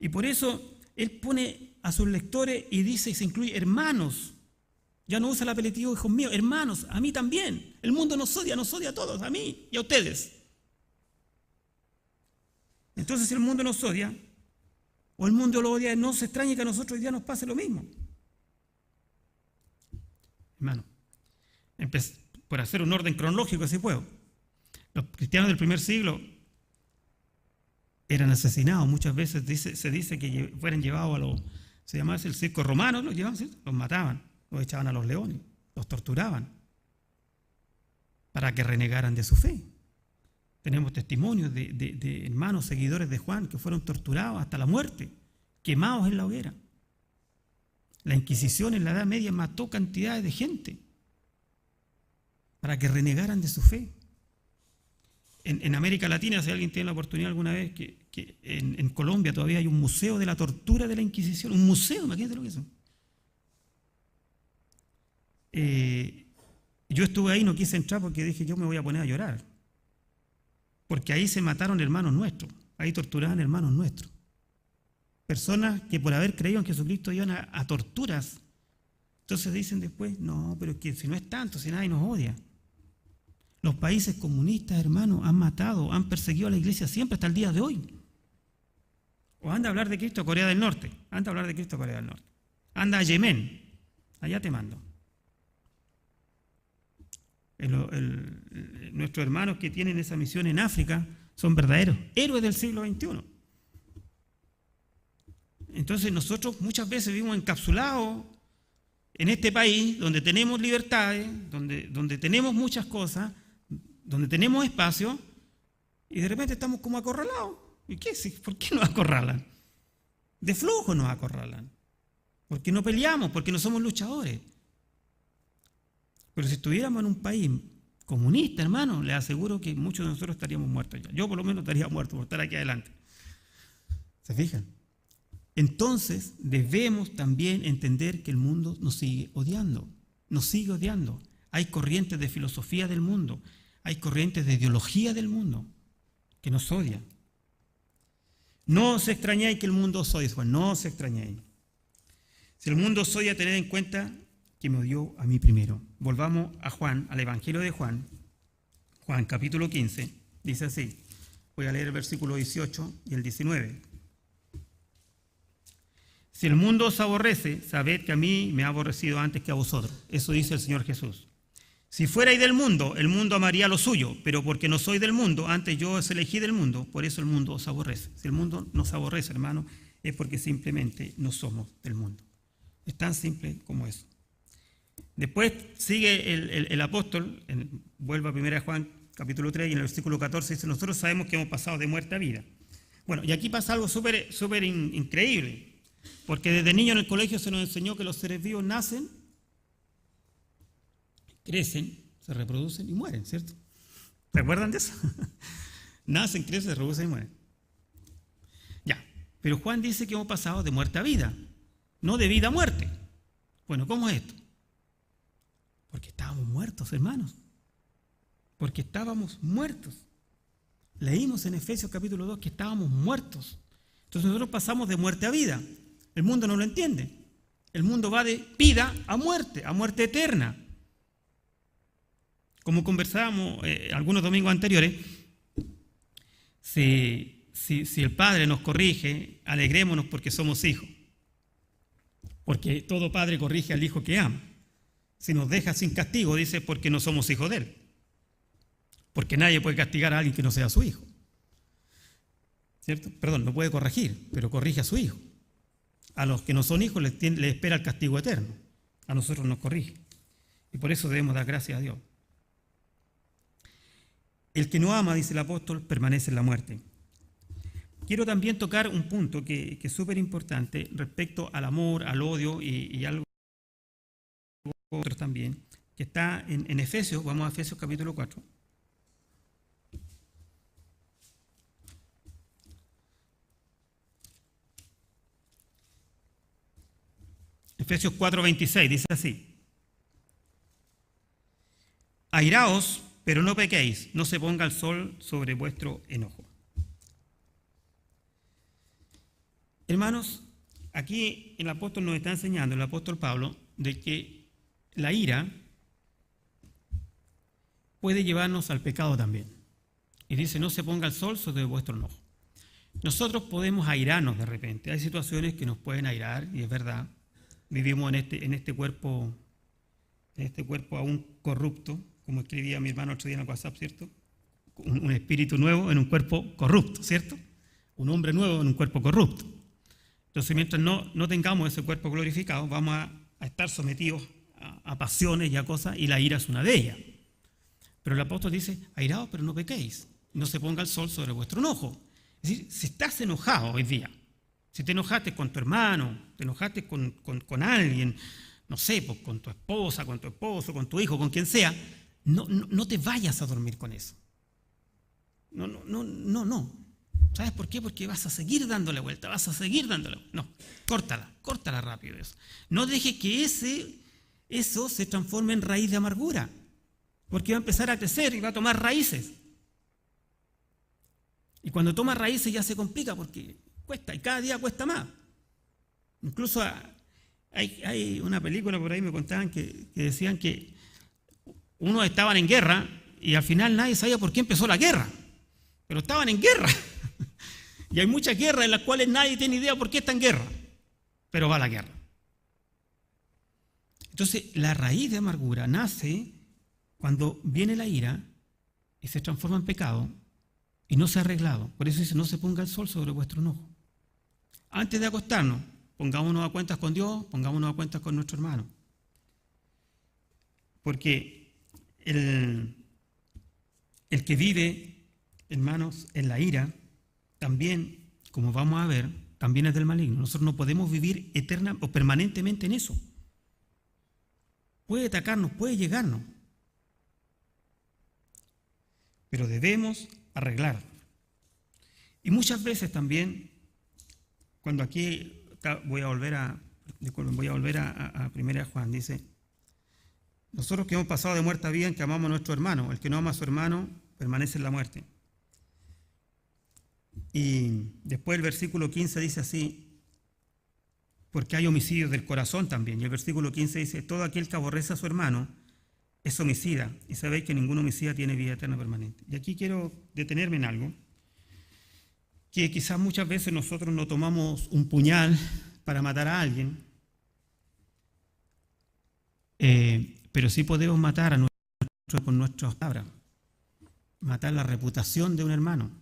Y por eso él pone a sus lectores y dice y se incluye hermanos. Ya no usa el apelativo hijos míos, hermanos, a mí también. El mundo nos odia a todos, a mí y a ustedes. Entonces si el mundo nos odia, o el mundo lo odia, no se extrañe que a nosotros hoy día nos pase lo mismo. Hermano, por hacer un orden cronológico, si puedo. Los cristianos del primer siglo eran asesinados, muchas veces se dice que fueran llevados se llamaba el circo romano, los llevaban, ¿sí? Los mataban, los echaban a los leones, los torturaban. para que renegaran de su fe. Tenemos testimonios de hermanos seguidores de Juan que fueron torturados hasta la muerte, quemados en la hoguera. La Inquisición en la Edad Media mató cantidades de gente para que renegaran de su fe. En América Latina, si alguien tiene la oportunidad alguna vez, que en Colombia todavía hay un museo de la tortura de la Inquisición, un museo, imagínate lo que es eso. Yo estuve ahí, no quise entrar porque dije, yo me voy a poner a llorar. Porque ahí se mataron hermanos nuestros, ahí torturaban hermanos nuestros. Personas que por haber creído en Jesucristo iban a torturas. Entonces dicen después, no, pero es que si no es tanto, si nadie nos odia. Los países comunistas, hermanos, han matado, han perseguido a la iglesia siempre hasta el día de hoy. O anda a hablar de Cristo a Corea del Norte, anda a hablar de Cristo a Corea del Norte. Anda a Yemen, allá te mando. Nuestros hermanos que tienen esa misión en África son verdaderos héroes del siglo XXI. Entonces nosotros muchas veces vivimos encapsulados en este país donde tenemos libertades, donde tenemos muchas cosas, donde tenemos espacio, y de repente estamos como acorralados. ¿Y qué? ¿Por qué nos acorralan? De flujo nos acorralan. Porque no peleamos, porque no somos luchadores. Pero si estuviéramos en un país comunista, hermano, les aseguro que muchos de nosotros estaríamos muertos ya. Yo por lo menos estaría muerto por estar aquí adelante. ¿Se fijan? Entonces debemos también entender que el mundo nos sigue odiando. Nos sigue odiando. Hay corrientes de filosofía del mundo. Hay corrientes de ideología del mundo que nos odian. No os extrañéis que el mundo os odie, Juan. No os extrañéis. Si el mundo os odia, tened en cuenta que me odió a mí primero. Volvamos a Juan, al Evangelio de Juan. Juan capítulo 15. Dice así. Voy a leer el versículo 18 y el 19. Si el mundo os aborrece, sabed que a mí me ha aborrecido antes que a vosotros. Eso dice el Señor Jesús. Si fuerais del mundo, el mundo amaría lo suyo, pero porque no soy del mundo, antes yo os elegí del mundo, por eso el mundo os aborrece. Si el mundo nos aborrece, hermano, es porque simplemente no somos del mundo. Es tan simple como eso. Después sigue el apóstol, vuelve a 1 Juan capítulo 3 y en el versículo 14 dice, nosotros sabemos que hemos pasado de muerte a vida. Bueno, y aquí pasa algo súper increíble. Porque desde niño en el colegio se nos enseñó que los seres vivos nacen, crecen, se reproducen y mueren, ¿cierto? ¿Recuerdan de eso? Nacen, crecen, se reproducen y mueren. Ya, pero Juan dice que hemos pasado de muerte a vida, no de vida a muerte. Bueno, ¿cómo es esto? Porque estábamos muertos, hermanos. Porque estábamos muertos. Leímos en Efesios capítulo 2 que estábamos muertos. Entonces nosotros pasamos de muerte a vida. El mundo no lo entiende. El mundo va de vida a muerte eterna. Como conversábamos algunos domingos anteriores, si el Padre nos corrige, alegrémonos porque somos hijos. Porque todo padre corrige al hijo que ama. Si nos deja sin castigo, dice, porque no somos hijos de él. Porque nadie puede castigar a alguien que no sea su hijo. ¿Cierto? Perdón, no puede corregir, pero corrige a su hijo. A los que no son hijos les espera el castigo eterno. A nosotros nos corrige. Y por eso debemos dar gracias a Dios. El que no ama, dice el apóstol, permanece en la muerte. Quiero también tocar un punto que es súper importante respecto al amor, al odio y algo otro también, que está en Efesios. Vamos a Efesios capítulo 4. Efesios 4:26 dice así: airaos, pero no pequéis, no se ponga el sol sobre vuestro enojo. Hermanos, aquí el apóstol nos está enseñando, el apóstol Pablo, de que la ira puede llevarnos al pecado también. Y dice, no se ponga el sol sobre vuestro enojo. Nosotros podemos airarnos de repente. Hay situaciones que nos pueden airar, y es verdad. Vivimos en este cuerpo aún corrupto, como escribía mi hermano otro día en el WhatsApp, ¿cierto? Un espíritu nuevo en un cuerpo corrupto, ¿cierto? Un hombre nuevo en un cuerpo corrupto. Entonces, mientras no tengamos ese cuerpo glorificado, vamos a estar sometidos a pasiones y a cosas, y la ira es una de ellas. Pero el apóstol dice, airaos, pero no pequéis. No se ponga el sol sobre vuestro enojo. Es decir, si estás enojado hoy día, si te enojaste con tu hermano, te enojaste con alguien, no sé, pues con tu esposa, con tu esposo, con tu hijo, con quien sea, no te vayas a dormir con eso. No. ¿Sabes por qué? Porque vas a seguir dándole vuelta, vas a seguir dándole vuelta. No, córtala rápido eso. No dejes que eso se transforme en raíz de amargura, porque va a empezar a crecer y va a tomar raíces. Y cuando toma raíces ya se complica porque cuesta y cada día cuesta más. Incluso hay una película por ahí, me contaban que decían que unos estaban en guerra y al final nadie sabía por qué empezó la guerra, pero estaban en guerra. Y hay muchas guerras en las cuales nadie tiene idea por qué está en guerra, pero va a la guerra. Entonces, la raíz de amargura nace cuando viene la ira y se transforma en pecado y no se ha arreglado. Por eso dice, no se ponga el sol sobre vuestro enojo. Antes de acostarnos, pongámonos a cuentas con Dios, pongámonos a cuentas con nuestro hermano. Porque el que vive, hermanos, en la ira, también, como vamos a ver, también es del maligno. Nosotros no podemos vivir eterna o permanentemente en eso. Puede atacarnos, puede llegarnos. Pero debemos arreglar. Y muchas veces también, cuando aquí voy a volver a 1 Juan, dice, nosotros que hemos pasado de muerte a vida en que amamos a nuestro hermano, el que no ama a su hermano permanece en la muerte. Y después el versículo 15 dice así, porque hay homicidios del corazón también. Y el versículo 15 dice, todo aquel que aborrece a su hermano es homicida, y sabéis que ningún homicida tiene vida eterna permanente. Y aquí quiero detenerme en algo, que quizás muchas veces nosotros no tomamos un puñal para matar a alguien, pero sí podemos matar con nuestras palabras, matar la reputación de un hermano,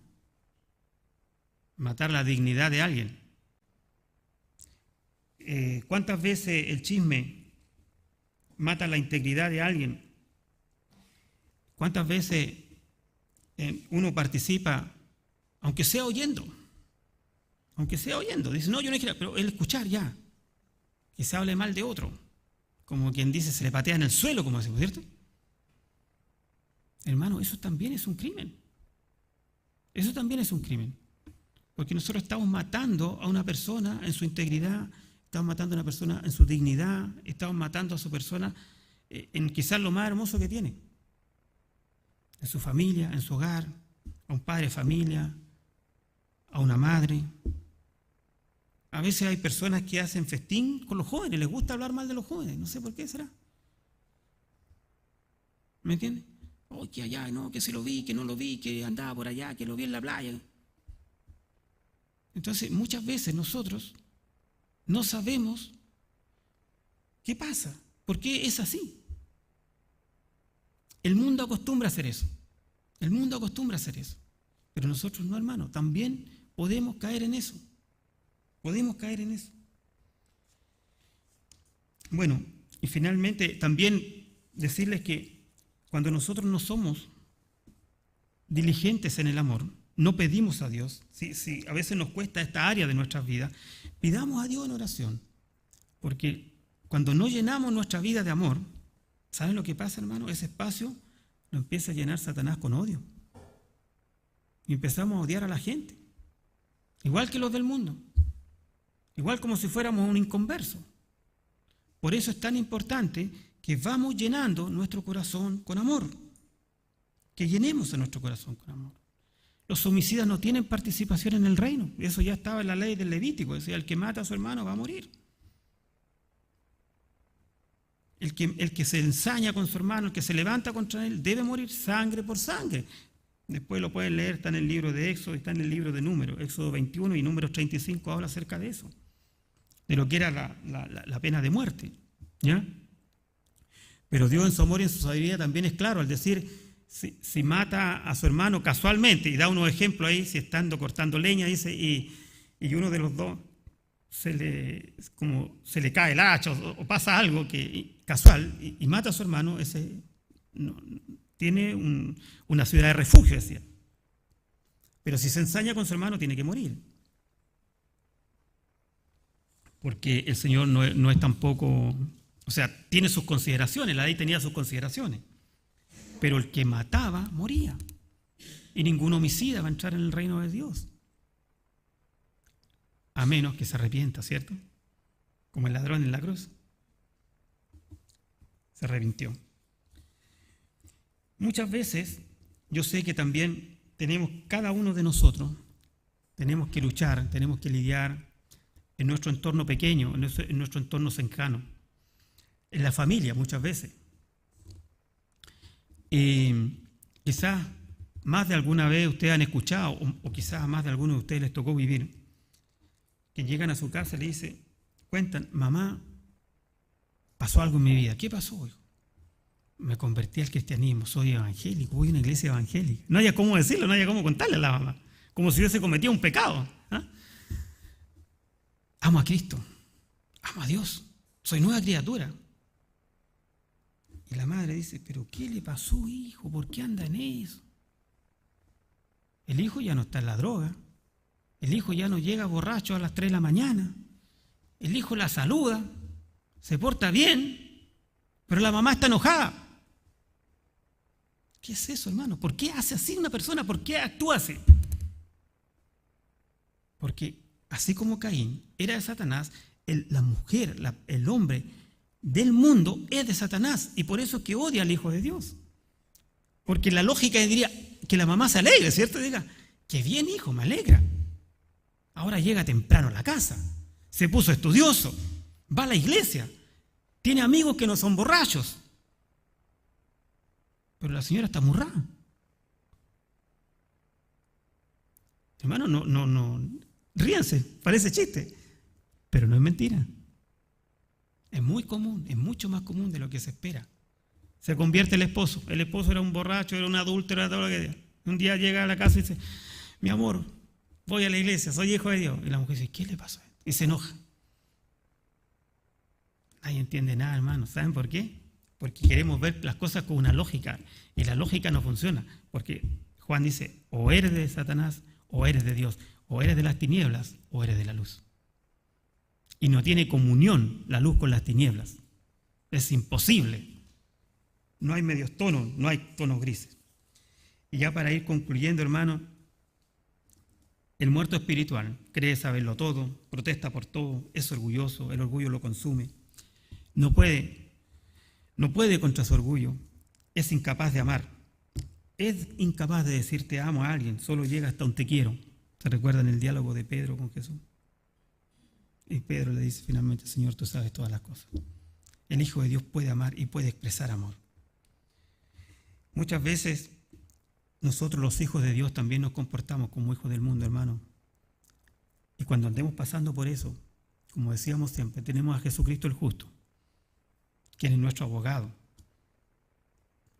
matar la dignidad de alguien. ¿Cuántas veces el chisme mata la integridad de alguien? ¿Cuántas veces uno participa, aunque sea oyendo? Aunque sea oyendo. Dice, no, yo no quiero, pero el escuchar ya, que se hable mal de otro. Como quien dice, se le patea en el suelo, como decimos, ¿cierto? Hermano, eso también es un crimen. Eso también es un crimen. Porque nosotros estamos matando a una persona en su integridad, estamos matando a una persona en su dignidad, estamos matando a su persona en quizás lo más hermoso que tiene. En su familia, en su hogar, a un padre de familia, a una madre. A veces hay personas que hacen festín con los jóvenes, les gusta hablar mal de los jóvenes, no sé por qué será. ¿Me entiendes? Oh, que allá, no, que se lo vi, que no lo vi, que andaba por allá, que lo vi en la playa. Entonces, muchas veces nosotros no sabemos qué pasa, por qué es así. El mundo acostumbra a hacer eso. El mundo acostumbra a hacer eso. Pero nosotros no, hermano, también podemos caer en eso. Podemos caer en eso. Bueno, y finalmente también decirles que cuando nosotros no somos diligentes en el amor, no pedimos a Dios, si a veces nos cuesta esta área de nuestras vidas, pidamos a Dios en oración. Porque cuando no llenamos nuestra vida de amor, ¿saben lo que pasa, hermano? Ese espacio lo empieza a llenar Satanás con odio. Y empezamos a odiar a la gente. Igual que los del mundo. Igual como si fuéramos un inconverso. Por eso es tan importante que vamos llenando nuestro corazón con amor. Que llenemos a nuestro corazón con amor. Los homicidas no tienen participación en el reino. Eso ya estaba en la ley del Levítico. Decía, el que mata a su hermano va a morir. El que se ensaña con su hermano, el que se levanta contra él, debe morir sangre por sangre. Después lo pueden leer, está en el libro de Éxodo, está en el libro de Números. Éxodo 21 y Números 35 habla acerca de eso. De lo que era la pena de muerte. ¿Ya? Pero Dios en su amor y en su sabiduría también es claro al decir, si mata a su hermano casualmente, y da unos ejemplos ahí, si estando cortando leña, dice, y uno de los dos se le cae el hacha o pasa algo casual y mata a su hermano, ese tiene una ciudad de refugio, decía. Pero si se ensaña con su hermano, tiene que morir. Porque el Señor no es tampoco, o sea, tiene sus consideraciones, la ley tenía sus consideraciones. Pero el que mataba, moría. Y ningún homicida va a entrar en el reino de Dios. A menos que se arrepienta, ¿cierto? Como el ladrón en la cruz. Se arrepintió. Muchas veces, yo sé que también tenemos, cada uno de nosotros, tenemos que luchar, tenemos que lidiar en nuestro entorno pequeño, en nuestro entorno cercano, en la familia muchas veces. Quizás más de alguna vez ustedes han escuchado, o quizás a más de algunos de ustedes les tocó vivir, que llegan a su casa y le dicen, cuentan, mamá, pasó algo en mi vida. ¿Qué pasó, hijo? Me convertí al cristianismo, soy evangélico, voy a una iglesia evangélica. No haya cómo decirlo, no haya cómo contarle a la mamá, como si hubiese cometido un pecado. Amo a Cristo, amo a Dios, soy nueva criatura. Y la madre dice, pero ¿qué le pasó, hijo? ¿Por qué anda en eso? El hijo ya no está en la droga, el hijo ya no llega borracho a las 3 de la mañana, el hijo la saluda, se porta bien, pero la mamá está enojada. ¿Qué es eso, hermano? ¿Por qué hace así una persona? ¿Por qué actúa así? Porque así como Caín era de Satanás, la mujer, el hombre del mundo es de Satanás, y por eso es que odia al Hijo de Dios. Porque la lógica diría que la mamá se alegre, ¿cierto? Diga, qué bien, hijo, me alegra. Ahora llega temprano a la casa, se puso estudioso, va a la iglesia, tiene amigos que no son borrachos. Pero la señora está murrada. Hermano, no, ríanse, parece chiste, pero no es mentira. Es muy común, es mucho más común de lo que se espera. Se convierte el esposo era un borracho, era un adúltero, era todo lo que era. Un día llega a la casa y dice, mi amor, voy a la iglesia, soy hijo de Dios. Y la mujer dice, ¿qué le pasó? Y se enoja. Nadie entiende nada, hermano. ¿Saben por qué? Porque queremos ver las cosas con una lógica, y la lógica no funciona. Porque Juan dice, o eres de Satanás, o eres de Dios, o eres de las tinieblas, o eres de la luz. Y no tiene comunión la luz con las tinieblas. Es imposible. No hay medios tonos, no hay tonos grises. Y ya para ir concluyendo, hermano, el muerto espiritual cree saberlo todo, protesta por todo, es orgulloso, el orgullo lo consume. No puede contra su orgullo, es incapaz de amar. Es incapaz de decir te amo a alguien, solo llega hasta un te quiero. ¿Se recuerdan el diálogo de Pedro con Jesús? Y Pedro le dice finalmente, Señor, tú sabes todas las cosas. El Hijo de Dios puede amar y puede expresar amor. Muchas veces nosotros los hijos de Dios también nos comportamos como hijos del mundo, hermano. Y cuando andemos pasando por eso, como decíamos siempre, tenemos a Jesucristo el justo, quien es nuestro abogado,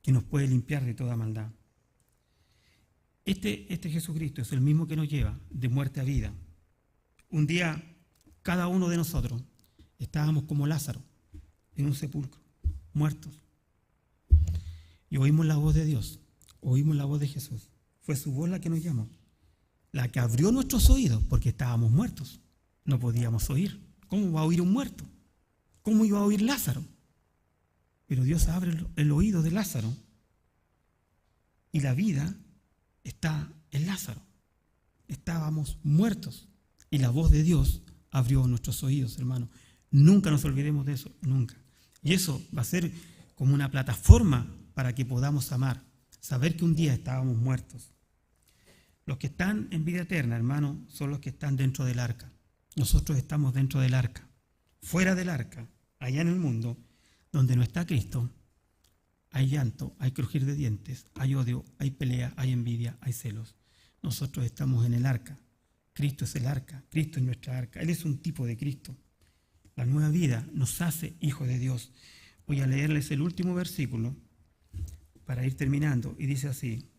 que nos puede limpiar de toda maldad. Este Jesucristo es el mismo que nos lleva de muerte a vida. Un día, cada uno de nosotros estábamos como Lázaro, en un sepulcro, muertos. Y oímos la voz de Dios, oímos la voz de Jesús. Fue su voz la que nos llamó, la que abrió nuestros oídos, porque estábamos muertos. No podíamos oír. ¿Cómo va a oír un muerto? ¿Cómo iba a oír Lázaro? Pero Dios abre el oído de Lázaro, y la vida está en Lázaro. Estábamos muertos, y la voz de Dios abrió nuestros oídos, hermano. Nunca nos olvidemos de eso, nunca. Y eso va a ser como una plataforma para que podamos amar, saber que un día estábamos muertos. Los que están en vida eterna, hermano, son los que están dentro del arca. Nosotros estamos dentro del arca. Fuera del arca, allá en el mundo, donde no está Cristo, hay llanto, hay crujir de dientes, hay odio, hay pelea, hay envidia, hay celos. Nosotros estamos en el arca. Cristo es el arca, Cristo es nuestra arca. Él es un tipo de Cristo. La nueva vida nos hace hijos de Dios. Voy a leerles el último versículo para ir terminando, y dice así,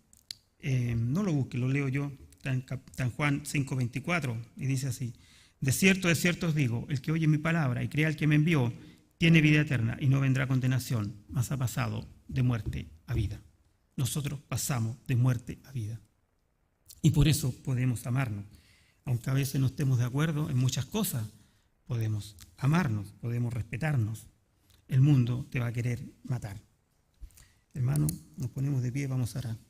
no lo busque, lo leo yo, está en Juan 5:24, y dice así, de cierto os digo, el que oye mi palabra y crea al que me envió, tiene vida eterna y no vendrá condenación, mas ha pasado de muerte a vida. nosotros pasamos de muerte a vida. Y por eso podemos amarnos. Aunque a veces no estemos de acuerdo en muchas cosas, podemos amarnos, podemos respetarnos. El mundo te va a querer matar. Hermano, nos ponemos de pie, vamos a orar.